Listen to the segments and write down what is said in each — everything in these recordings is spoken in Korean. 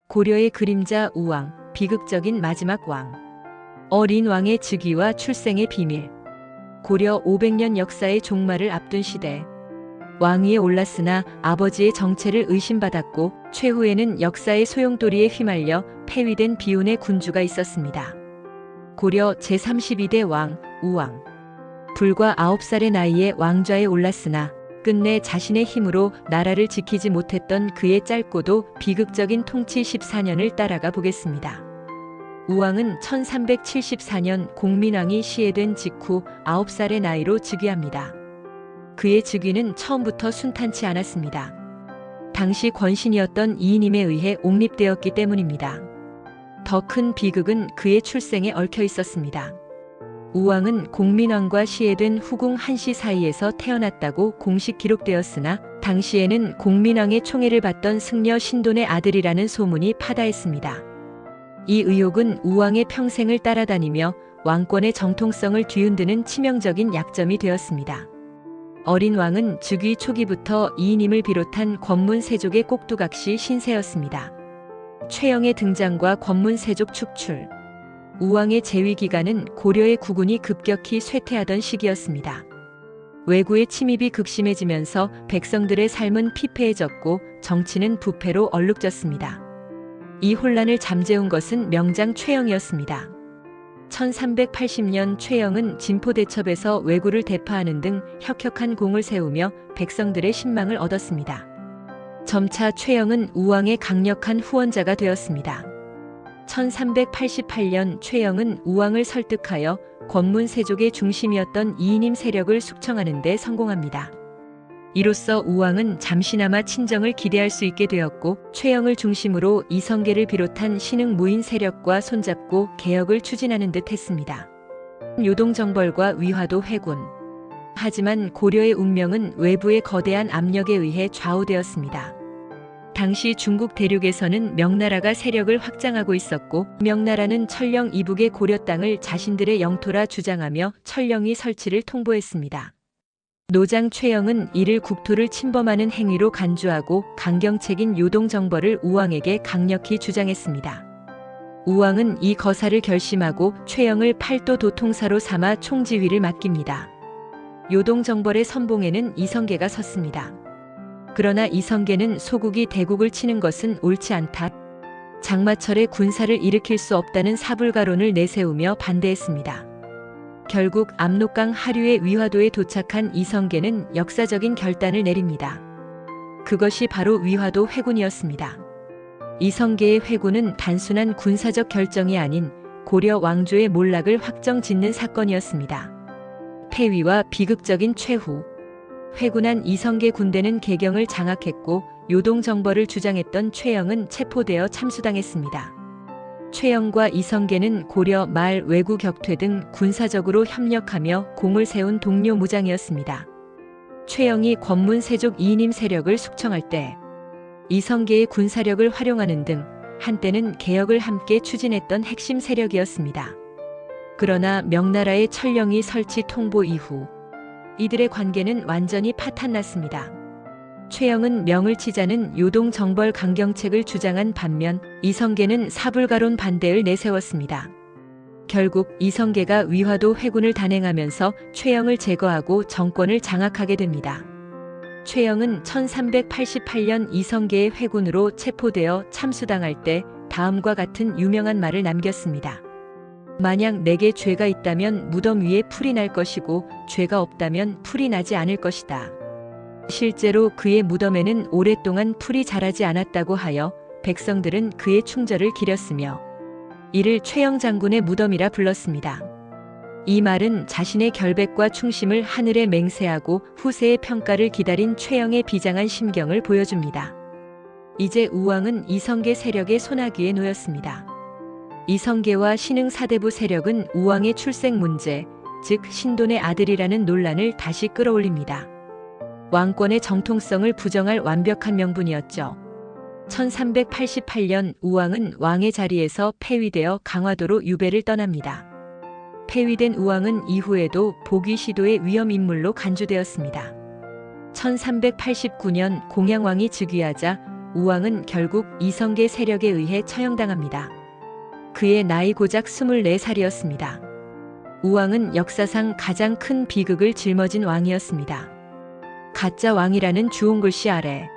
고려의 그림자 우왕, 비극적인 마지막 왕. 어린 왕의 즉위와 출생의 비밀. 고려 500년 역사의 종말을 앞둔 시대. 왕위에 올랐으나 아버지의 정체를 의심받았고 최후에는 역사의 소용돌이에 휘말려 폐위된 비운의 군주가 있었습니다. 고려 제32대 왕 우왕. 불과 9살의 나이에 왕좌에 올랐으나 끝내 자신의 힘으로 나라를 지키지 못했던 그의 짧고도 비극적인 통치 14년을 따라가 보겠습니다. 우왕은 1374년 공민왕이 시해된 직후 9살의 나이로 즉위합니다. 그의 즉위는 처음부터 순탄치 않았습니다. 당시 권신이었던 이인임에 의해 옹립되었기 때문입니다. 더 큰 비극은 그의 출생에 얽혀 있었습니다. 우왕은 공민왕과 시해된 후궁 한씨 사이에서 태어났다고 공식 기록되었으나 당시에는 공민왕의 총애를 받던 승려 신돈의 아들이라는 소문이 파다했습니다. 이 의혹은 우왕의 평생을 따라다니며 왕권의 정통성을 뒤흔드는 치명적인 약점이 되었습니다. 어린 왕은 즉위 초기부터 이인임을 비롯한 권문세족의 꼭두각시 신세였습니다. 최영의 등장과 권문세족 축출. 우왕의 재위 기간은 고려의 국운이 급격히 쇠퇴하던 시기였습니다. 외구의 침입이 극심해지면서 백성들의 삶은 피폐해졌고 정치는 부패로 얼룩졌습니다. 이 혼란을 잠재운 것은 명장 최영이었습니다. 1380년 최영은 진포대첩에서 왜구를 대파하는 등 혁혁한 공을 세우며 백성들의 신망을 얻었습니다. 점차 최영은 우왕의 강력한 후원자가 되었습니다. 1388년 최영은 우왕을 설득하여 권문세족의 중심이었던 이인임 세력을 숙청하는 데 성공합니다. 이로써 우왕은 잠시나마 친정을 기대할 수 있게 되었고 최영을 중심으로 이성계를 비롯한 신흥 무인 세력과 손잡고 개혁을 추진하는 듯 했습니다. 요동정벌과 위화도 회군. 하지만 고려의 운명은 외부의 거대한 압력에 의해 좌우되었습니다. 당시 중국 대륙에서는 명나라가 세력을 확장하고 있었고 명나라는 철령 이북의 고려 땅을 자신들의 영토라 주장하며 철령이 설치를 통보했습니다. 노장 최영은 이를 국토를 침범하는 행위로 간주하고 강경책인 요동정벌을 우왕에게 강력히 주장했습니다. 우왕은 이 거사를 결심하고 최영을 팔도 도통사로 삼아 총지휘를 맡깁니다. 요동정벌의 선봉에는 이성계가 섰습니다. 그러나 이성계는 소국이 대국을 치는 것은 옳지 않다. 장마철에 군사를 일으킬 수 없다는 사불가론을 내세우며 반대했습니다. 결국 압록강 하류의 위화도에 도착한 이성계는 역사적인 결단을 내립니다. 그것이 바로 위화도 회군이었습니다. 이성계의 회군은 단순한 군사적 결정이 아닌 고려 왕조의 몰락을 확정짓는 사건이었습니다. 폐위와 비극적인 최후. 회군한 이성계 군대는 개경을 장악했고 요동정벌을 주장했던 최영은 체포되어 참수당했습니다. 최영과 이성계는 고려 말 왜구 격퇴 등 군사적으로 협력하며 공을 세운 동료 무장이었습니다. 최영이 권문세족 이인임 세력을 숙청할 때 이성계의 군사력을 활용하는 등 한때는 개혁을 함께 추진했던 핵심 세력이었습니다. 그러나 명나라의 철령이 설치 통보 이후 이들의 관계는 완전히 파탄났습니다. 최영은 명을 치자는 요동정벌 강경책을 주장한 반면 이성계는 사불가론 반대를 내세웠습니다. 결국 이성계가 위화도 회군을 단행하면서 최영을 제거하고 정권을 장악하게 됩니다. 최영은 1388년 이성계의 회군으로 체포되어 참수당할 때 다음과 같은 유명한 말을 남겼습니다. 만약 내게 죄가 있다면 무덤 위에 풀이 날 것이고 죄가 없다면 풀이 나지 않을 것이다. 실제로 그의 무덤에는 오랫동안 풀이 자라지 않았다고 하여 백성들은 그의 충절을 기렸으며 이를 최영 장군의 무덤이라 불렀습니다. 이 말은 자신의 결백과 충심을 하늘에 맹세하고 후세의 평가를 기다린 최영의 비장한 심경을 보여줍니다. 이제 우왕은 이성계 세력의 소나기에 놓였습니다. 이성계와 신흥 사대부 세력은 우왕의 출생 문제, 즉 신돈의 아들이라는 논란을 다시 끌어올립니다. 왕권의 정통성을 부정할 완벽한 명분이었죠. 1388년 우왕은 왕의 자리에서 폐위되어 강화도로 유배를 떠납니다. 폐위된 우왕은 이후에도 복위 시도의 위험 인물로 간주되었습니다. 1389년 공양왕이 즉위하자 우왕은 결국 이성계 세력에 의해 처형당합니다. 그의 나이 고작 24살이었습니다. 우왕은 역사상 가장 큰 비극을 짊어진 왕이었습니다. 가짜 왕이라는 주홍글씨 아래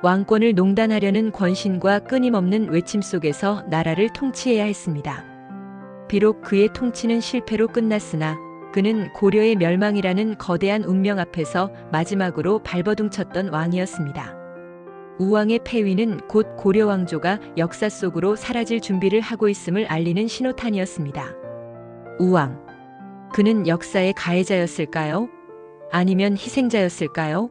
왕권을 농단하려는 권신과 끊임없는 외침 속에서 나라를 통치해야 했습니다. 비록 그의 통치는 실패로 끝났으나 그는 고려의 멸망이라는 거대한 운명 앞에서 마지막으로 발버둥쳤던 왕이었습니다. 우왕의 폐위는 곧 고려 왕조가 역사 속으로 사라질 준비를 하고 있음을 알리는 신호탄이었습니다. 우왕. 그는 역사의 가해자였을까요? 아니면 희생자였을까요?